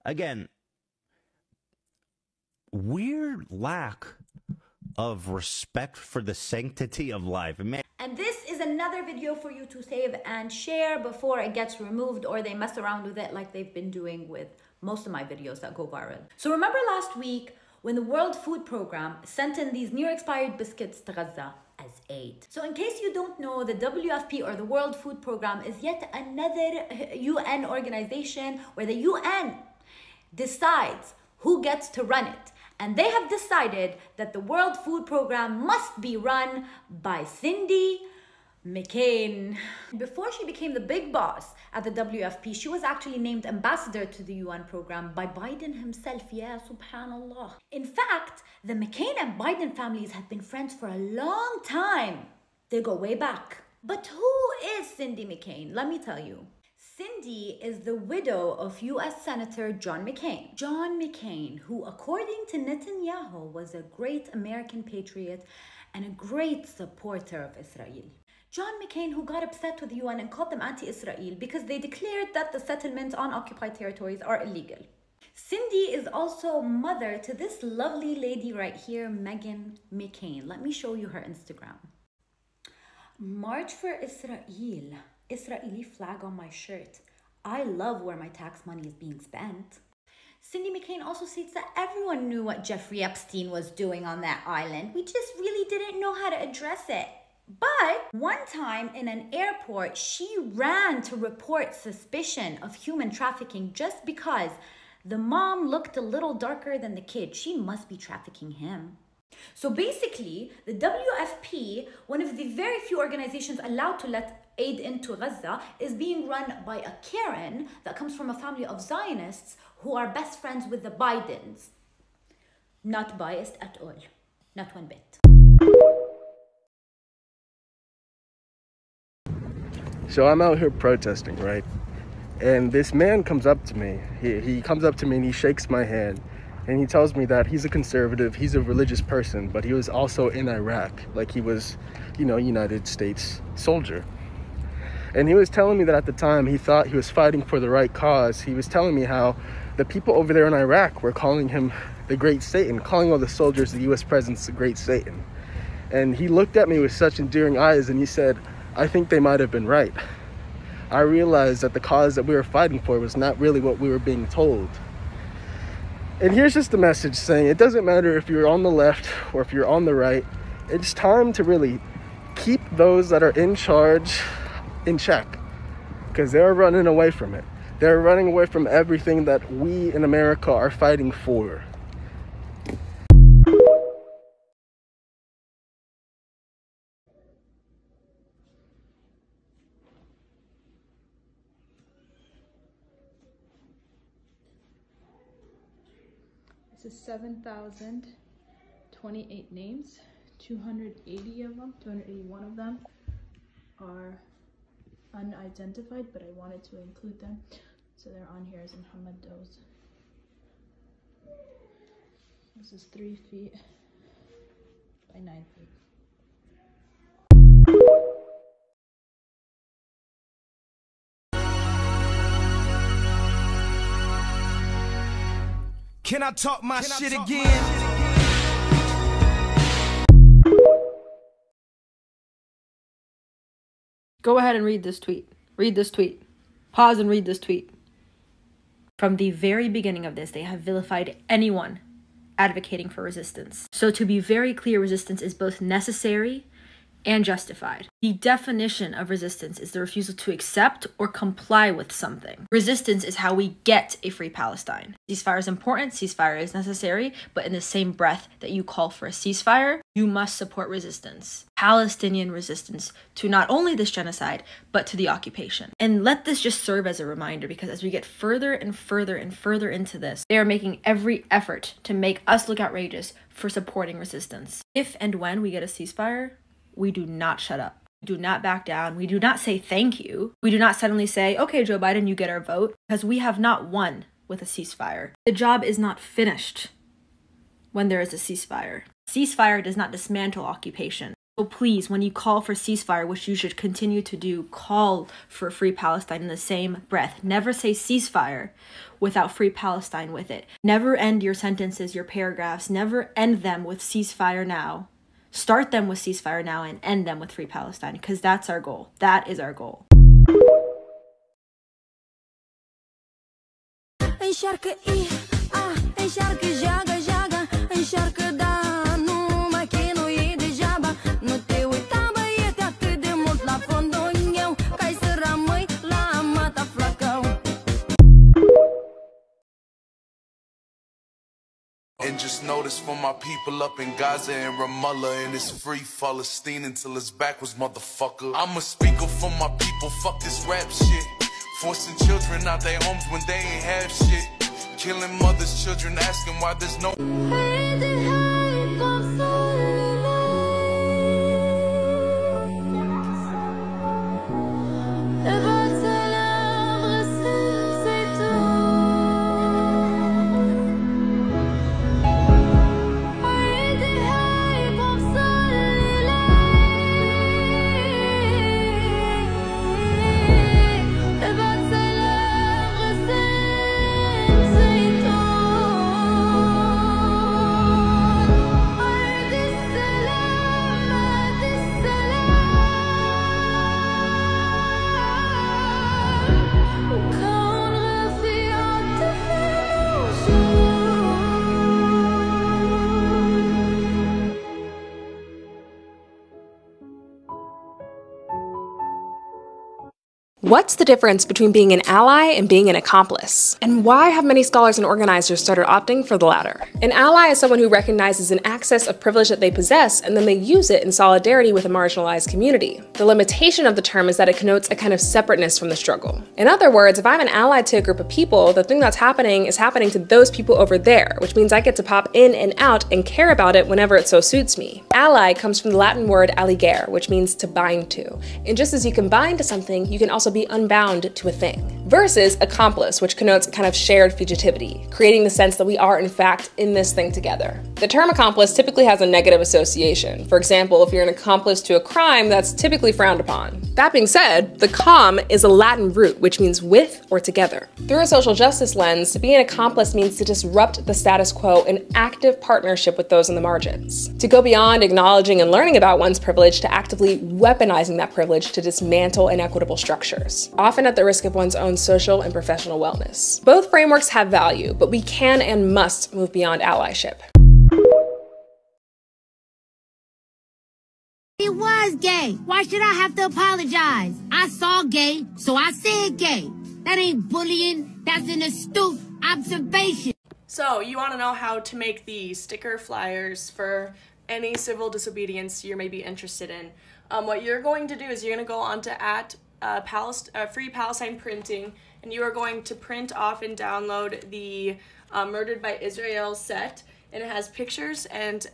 Again, weird lack of respect for the sanctity of life. And this is another video for you to save and share before it gets removed or they mess around with it like they've been doing with most of my videos that go viral. So remember last week when the World Food Program sent in these near expired biscuits to Gaza as aid. So in case you don't know, the WFP or the World Food Program is yet another UN organization where the UN decides who gets to run it. And they have decided that the World Food Program must be run by Cindy McCain. Before she became the big boss at the WFP, she was actually named ambassador to the UN program by Biden himself. Yeah, subhanallah. In fact, the McCain and Biden families have been friends for a long time. They go way back. But who is Cindy McCain? Let me tell you. Cindy is the widow of US Senator John McCain. John McCain, who according to Netanyahu was a great American patriot and a great supporter of Israel. John McCain, who got upset with the UN and called them anti-Israel because they declared that the settlements on occupied territories are illegal. Cindy is also mother to this lovely lady right here, Meghan McCain. Let me show you her Instagram. March for Israel. Israeli flag on my shirt. I love where my tax money is being spent. Cindy McCain also states that everyone knew what Jeffrey Epstein was doing on that island. We just really didn't know how to address it. But one time in an airport, she ran to report suspicion of human trafficking just because the mom looked a little darker than the kid. She must be trafficking him. So basically, the WFP, one of the very few organizations allowed to let aid into Gaza, is being run by a Karen that comes from a family of Zionists who are best friends with the Bidens. Not biased at all. Not one bit. So I'm out here protesting, right? And this man comes up to me. He comes up to me and he shakes my hand. And he tells me that he's a conservative, he's a religious person, but he was also in Iraq. Like he was, United States soldier. And he was telling me that at the time he thought he was fighting for the right cause. He was telling me how the people over there in Iraq were calling him the Great Satan, calling all the soldiers, the US presence, the Great Satan. And he looked at me with such endearing eyes and he said, I think they might have been right. I realized that the cause that we were fighting for was not really what we were being told. And here's just the message saying it doesn't matter if you're on the left or if you're on the right. It's time to really keep those that are in charge in check, because they're running away from it. They're running away from everything that we in America are fighting for. This is 7,028 names. 281 of them are unidentified, but I wanted to include them. So they're on here as Muhammad Doe's. This is 3 feet by 9 feet. Can I talk my shit again? Go ahead and read this tweet. Read this tweet. Pause and read this tweet. From the very beginning of this, they have vilified anyone advocating for resistance. So to be very clear, resistance is both necessary and justified. The definition of resistance is the refusal to accept or comply with something. Resistance is how we get a free Palestine. Ceasefire is important, ceasefire is necessary, but in the same breath that you call for a ceasefire, you must support resistance. Palestinian resistance to not only this genocide, but to the occupation. And let this just serve as a reminder, because as we get further and further and further into this, they are making every effort to make us look outrageous for supporting resistance. If and when we get a ceasefire, we do not shut up. We do not back down. We do not say thank you. We do not suddenly say, okay, Joe Biden, you get our vote, because we have not won with a ceasefire. The job is not finished when there is a ceasefire. Ceasefire does not dismantle occupation. So please, when you call for ceasefire, which you should continue to do, call for free Palestine in the same breath. Never say ceasefire without free Palestine with it. Never end your sentences, your paragraphs. Never end them with ceasefire now. Start them with ceasefire now and end them with free Palestine, because that's our goal. That is our goal. And just notice for my people up in Gaza and Ramallah, and it's free Palestine until it's backwards, motherfucker. I'm a speaker for my people, fuck this rap shit. Forcing children out their homes when they ain't have shit. Killing mothers, children, asking why there's no... What's the difference between being an ally and being an accomplice? And why have many scholars and organizers started opting for the latter? An ally is someone who recognizes an access of privilege that they possess, and then they use it in solidarity with a marginalized community. The limitation of the term is that it connotes a kind of separateness from the struggle. In other words, if I'm an ally to a group of people, the thing that's happening is happening to those people over there, which means I get to pop in and out and care about it whenever it so suits me. Ally comes from the Latin word alligare, which means to bind to. And just as you can bind to something, you can also be unbound to a thing. Versus accomplice, which connotes a kind of shared fugitivity, creating the sense that we are in fact in this thing together. The term accomplice typically has a negative association. For example, if you're an accomplice to a crime, that's typically frowned upon. That being said, the com is a Latin root, which means with or together. Through a social justice lens, to be an accomplice means to disrupt the status quo in active partnership with those on the margins. To go beyond acknowledging and learning about one's privilege to actively weaponizing that privilege to dismantle inequitable structures, often at the risk of one's own social and professional wellness. Both frameworks have value, but we can and must move beyond allyship. He was gay. Why should I have to apologize? I saw gay, so I said gay. That ain't bullying. That's an astute observation. So you want to know how to make the sticker flyers for any civil disobedience you may be interested in. What you're going to do is you're going to go on to Free Palestine Printing, and you are going to print off and download the Murdered by Israel set, and it has pictures and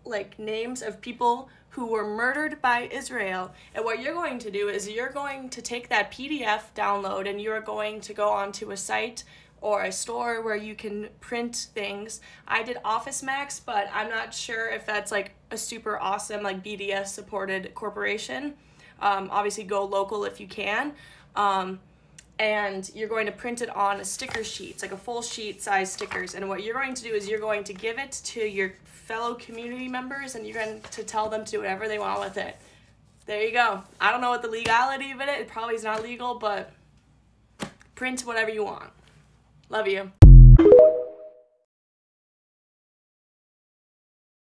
like names of people who were murdered by Israel. And what you're going to do is you're going to take that PDF download and you're going to go onto a site or a store where you can print things. I did Office Max, but I'm not sure if that's like a super awesome like BDS supported corporation. Obviously go local if you can. And you're going to print it on a sticker sheet. It's like a full sheet size stickers. And what you're going to do is you're going to give it to your fellow community members and you're going to tell them to do whatever they want with it. There you go. I don't know what the legality of it is. It probably is not legal, but print whatever you want. Love you.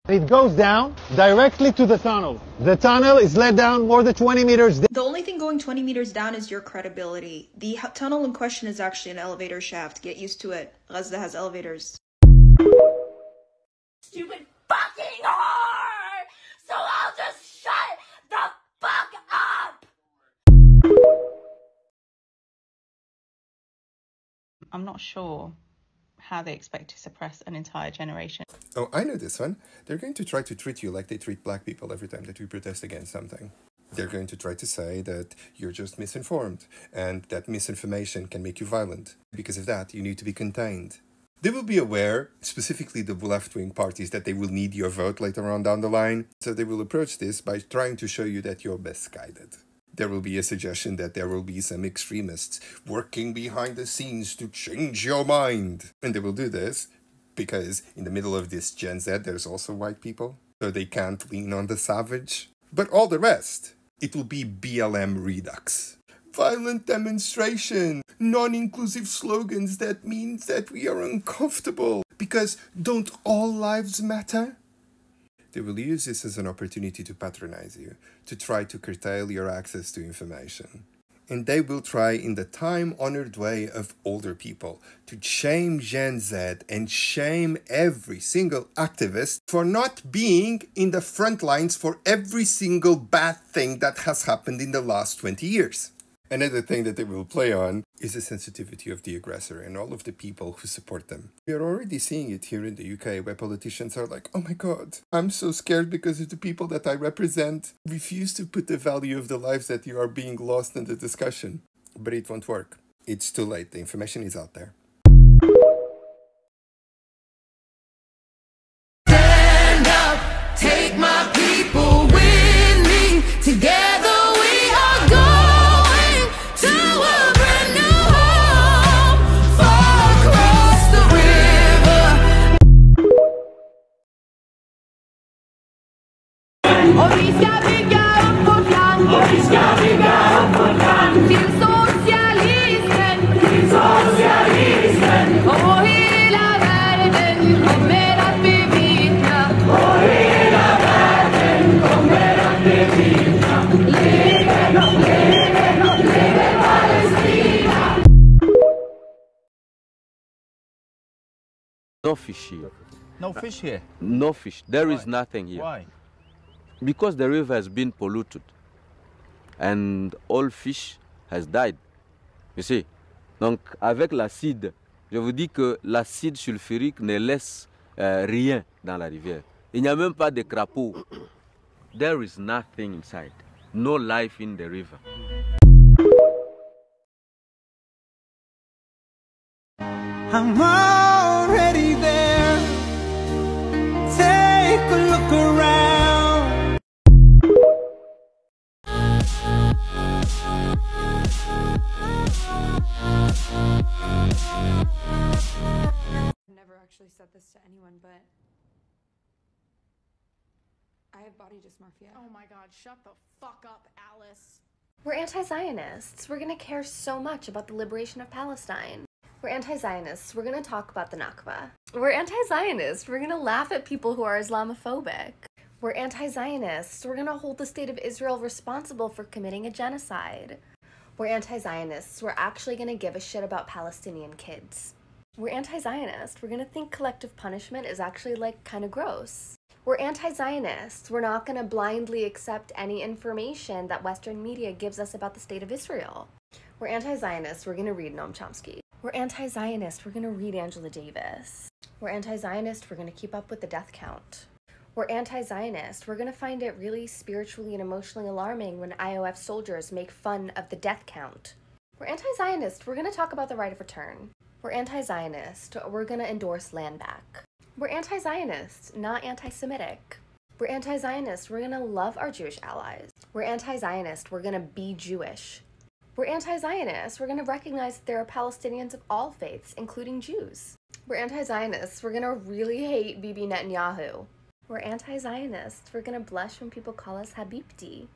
It goes down directly to the tunnel. The tunnel is let down more than 20 meters. The only thing going 20 meters down is your credibility. The tunnel in question is actually an elevator shaft. Get used to it. Gaza has elevators. Stupid fucking whore! So I'll just shut the fuck up! I'm not sure how they expect to suppress an entire generation. Oh, I know this one. They're going to try to treat you like they treat black people every time that we protest against something. They're going to try to say that you're just misinformed and that misinformation can make you violent. Because of that, you need to be contained. They will be aware, specifically the left-wing parties, that they will need your vote later on down the line. So they will approach this by trying to show you that you're misguided. There will be a suggestion that there will be some extremists working behind the scenes to change your mind. And they will do this because in the middle of this Gen Z, there's also white people. So they can't lean on the savage. But all the rest, it will be BLM redux. Violent demonstration, non-inclusive slogans that means that we are uncomfortable. Because don't all lives matter? They will use this as an opportunity to patronize you, to try to curtail your access to information. And they will try in the time-honored way of older people to shame Gen Z and shame every single activist for not being in the front lines for every single bad thing that has happened in the last 20 years. Another thing that they will play on is the sensitivity of the aggressor and all of the people who support them. We are already seeing it here in the UK, where politicians are like, oh my god, I'm so scared because of the people that I represent. Refuse to put the value of the lives that you are being lost in the discussion. But it won't work. It's too late. The information is out there. Stand up, take my people with me. Together we are going to a brand new home far across the river. Och vi ska bygga upp vårt land. Och vi ska bygga upp vårt land. Till socialismen. Till socialismen. Och hela världen kommer att bevittna. Och hela världen kommer att bevittna. Leve, leve, leve Palestina. No fish here. No fish here? No fish. There is nothing here. Why? Because the river has been polluted and all fish has died. You see? Donc avec l'acide, je vous dis que l'acide sulfurique ne laisse rien dans la rivière. Il n'y a même pas de crapauds. There is nothing inside. No life in the river. I'm already there. Take a look around. I've never actually said this to anyone, but I have body dysmorphia. Oh my god, shut the fuck up, Alice. We're anti-Zionists. We're gonna care so much about the liberation of Palestine. We're anti-Zionists. We're gonna talk about the Nakba. We're anti-Zionists. We're gonna laugh at people who are Islamophobic. We're anti-Zionists. We're gonna hold the state of Israel responsible for committing a genocide. We're anti-Zionists. We're actually gonna give a shit about Palestinian kids. We're anti-Zionist. We're gonna think collective punishment is actually, like, kind of gross. We're anti-Zionists. We're not gonna blindly accept any information that Western media gives us about the state of Israel. We're anti-Zionist. We're gonna read Noam Chomsky. We're anti-Zionist. We're gonna read Angela Davis. We're anti-Zionist. We're gonna keep up with the death count. We're anti-Zionist. We're gonna find it really spiritually and emotionally alarming when IOF soldiers make fun of the death count. We're anti-Zionist. We're gonna talk about the right of return. We're anti-Zionist. We're gonna endorse land back. We're anti-Zionist, not anti-Semitic. We're anti-Zionist. We're gonna love our Jewish allies. We're anti-Zionist. We're gonna be Jewish. We're anti-Zionist. We're gonna recognize that there are Palestinians of all faiths, including Jews. We're anti-Zionists. We're gonna really hate Bibi Netanyahu. We're anti-Zionists. We're gonna blush when people call us Habibti.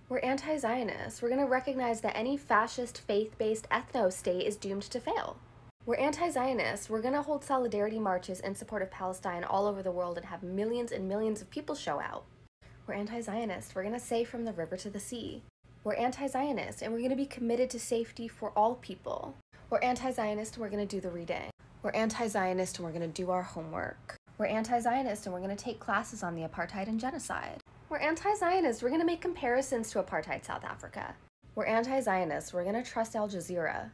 We're anti-Zionists. We're gonna recognize that any fascist, faith-based ethno-state is doomed to fail. We're anti-Zionists. We're gonna hold solidarity marches in support of Palestine all over the world and have millions and millions of people show out. We're anti-Zionist. We're gonna say from the river to the sea. We're anti-Zionist, and we're gonna be committed to safety for all people. We're anti-Zionist, and we're gonna do the reading. We're anti-Zionist, and we're gonna do our homework. We're anti-Zionist, and we're gonna take classes on the apartheid and genocide. We're anti-Zionist. We're gonna make comparisons to apartheid South Africa. We're anti-Zionist. We're gonna trust Al Jazeera.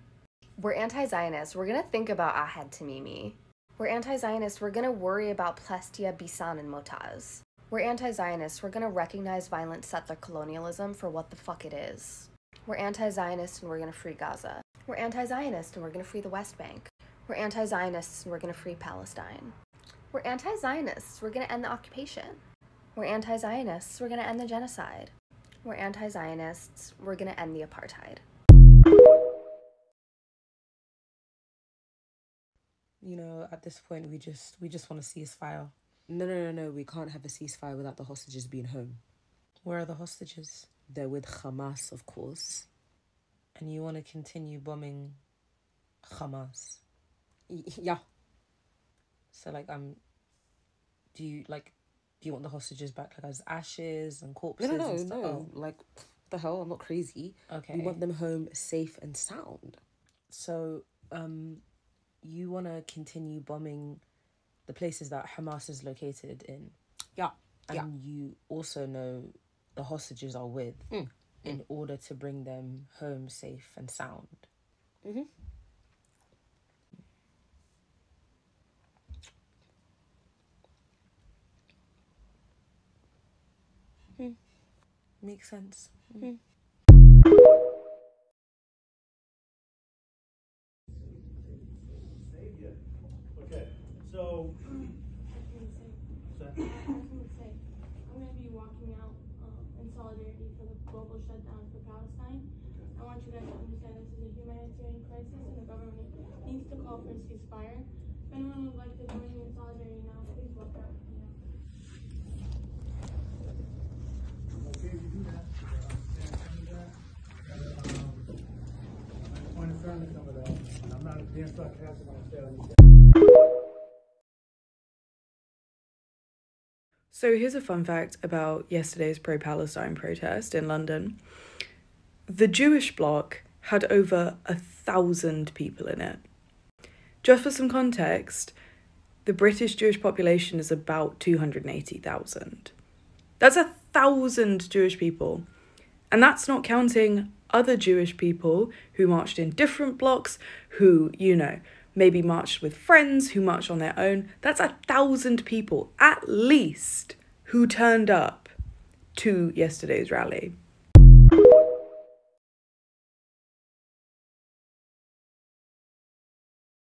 We're anti-Zionist. We're gonna think about Ahed Tamimi. We're anti-Zionist. We're gonna worry about Plestia, Bisan, and Motaz. We're anti-Zionist. We're gonna recognize violent settler colonialism for what the fuck it is. We're anti-Zionist, and we're gonna free Gaza. We're anti-Zionist, and we're gonna free the West Bank. We're anti-Zionists and we're gonna free Palestine. We're anti-Zionists, we're gonna end the occupation. We're anti-Zionists, we're gonna end the genocide. We're anti-Zionists, we're gonna end the apartheid. You know, at this point, we just want a ceasefire. No, we can't have a ceasefire without the hostages being home. Where are the hostages? They're with Hamas, of course. And you want to continue bombing Hamas? Yeah. So, like, do you want the hostages back, like, as ashes and corpses? No. Oh. Like, what the hell? I'm not crazy. Okay. We want them home safe and sound. So, you want to continue bombing the places that Hamas is located in. Yeah. And you also know the hostages are with in order to bring them home safe and sound. Makes sense. Okay, so I was going to say, I'm going to be walking out in solidarity for the global shutdown for Palestine. I want you guys to understand this is a humanitarian crisis and the government needs to call for a ceasefire. If anyone would like to join me in solidarity now, please walk out. okay, you do that. I find friendly some of that, and I'm not being sarcastic when I say that. So here's a fun fact about yesterday's pro-Palestine protest in London. The Jewish bloc had over 1,000 people in it. Just for some context, the British Jewish population is about 280,000. That's 1,000 Jewish people. And that's not counting other Jewish people who marched in different blocks, who, you know, maybe marched with friends, who marched on their own. That's 1,000 people, at least, who turned up to yesterday's rally.